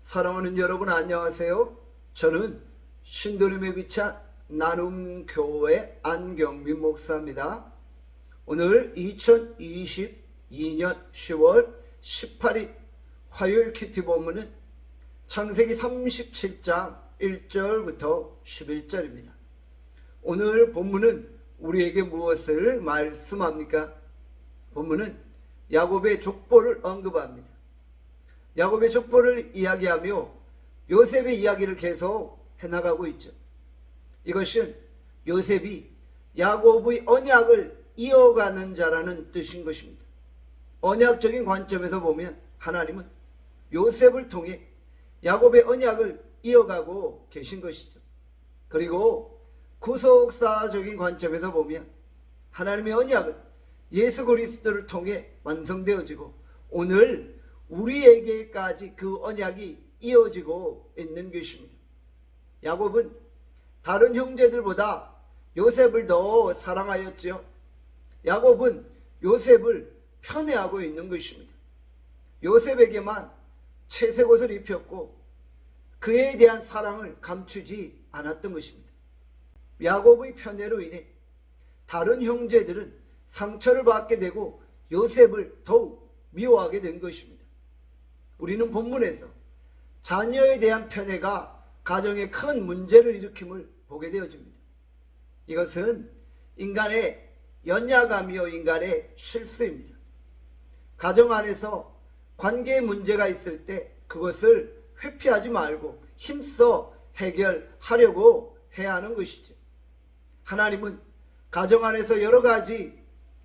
사랑하는 여러분 안녕하세요. 저는 신도림에 위치한 나눔교회 안경민 목사입니다. 오늘 2022년 10월 18일 화요일 큐티 본문은 창세기 37장 1절부터 11절입니다. 오늘 본문은 우리에게 무엇을 말씀합니까? 본문은 야곱의 족보를 언급합니다. 야곱의 족보를 이야기하며 요셉의 이야기를 계속 해나가고 있죠. 이것은 요셉이 야곱의 언약을 이어가는 자라는 뜻인 것입니다. 언약적인 관점에서 보면 하나님은 요셉을 통해 야곱의 언약을 이어가고 계신 것이죠. 그리고 구속사적인 관점에서 보면 하나님의 언약은 예수 그리스도를 통해 완성되어지고 오늘 우리에게까지 그 언약이 이어지고 있는 것입니다. 야곱은 다른 형제들보다 요셉을 더 사랑하였죠. 야곱은 요셉을 편애하고 있는 것입니다. 요셉에게만 채색 옷을 입혔고 그에 대한 사랑을 감추지 않았던 것입니다. 야곱의 편애로 인해 다른 형제들은 상처를 받게 되고 요셉을 더욱 미워하게 된 것입니다. 우리는 본문에서 자녀에 대한 편애가 가정에 큰 문제를 일으킴을 보게 되어집니다. 이것은 인간의 연약함이요 인간의 실수입니다. 가정 안에서 관계에 문제가 있을 때 그것을 회피하지 말고 힘써 해결하려고 해야 하는 것이죠. 하나님은 가정 안에서 여러 가지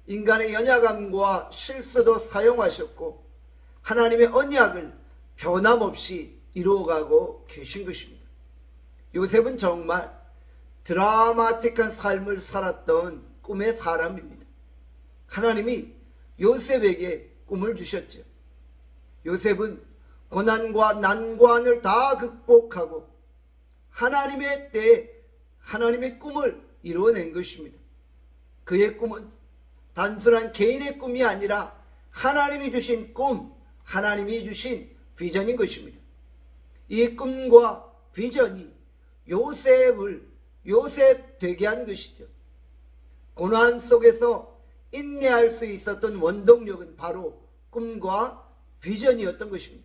인간의 연약함과 실수도 사용하셨고 하나님의 언약을 변함없이 이루어가고 계신 것입니다. 요셉은 정말 드라마틱한 삶을 살았던 꿈의 사람입니다. 하나님이 요셉에게 꿈을 주셨죠. 요셉은 고난과 난관을 다 극복하고 하나님의 때에 하나님의 꿈을 이루어낸 것입니다. 그의 꿈은 단순한 개인의 꿈이 아니라 하나님이 주신 꿈, 하나님이 주신 비전인 것입니다. 이 꿈과 비전이 요셉 되게 한 것이죠. 고난 속에서 인내할 수 있었던 원동력은 바로 꿈과 비전이었던 것입니다.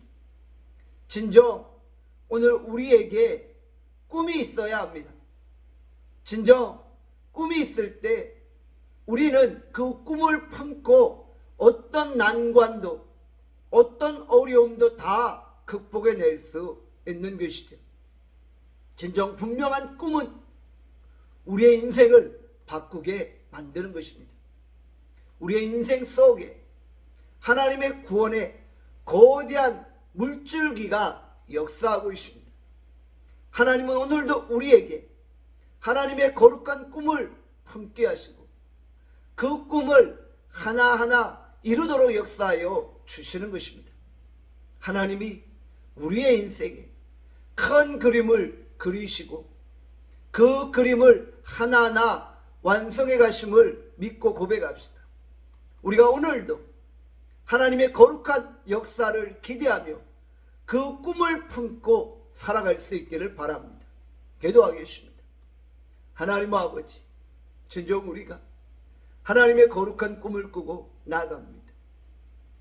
진정 오늘 우리에게 꿈이 있어야 합니다. 진정 꿈이 있을 때 우리는 그 꿈을 품고 어떤 난관도 어떤 어려움도 다 극복해낼 수 있는 것이죠. 진정 분명한 꿈은 우리의 인생을 바꾸게 만드는 것입니다. 우리의 인생 속에 하나님의 구원의 거대한 물줄기가 역사하고 있습니다. 하나님은 오늘도 우리에게 하나님의 거룩한 꿈을 품게 하시고 그 꿈을 하나하나 이루도록 역사하여 주시는 것입니다. 하나님이 우리의 인생에 큰 그림을 그리시고 그 그림을 하나하나 완성해 가심을 믿고 고백합시다. 우리가 오늘도 하나님의 거룩한 역사를 기대하며 그 꿈을 품고 살아갈 수 있기를 바랍니다. 기도하겠습니다. 하나님 아버지, 진정 우리가 하나님의 거룩한 꿈을 꾸고 나아갑니다.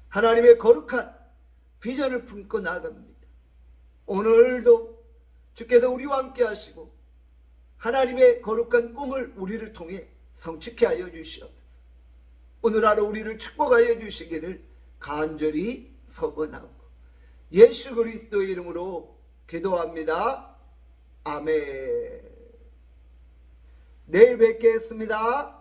하나님의 거룩한 비전을 품고 나아갑니다. 오늘도 주께서 우리와 함께 하시고 하나님의 거룩한 꿈을 우리를 통해 성취케 하여 주시옵소서. 오늘 하루 우리를 축복하여 주시기를 간절히 서원하고 예수 그리스도의 이름으로 기도합니다. 아멘. 내일 뵙겠습니다.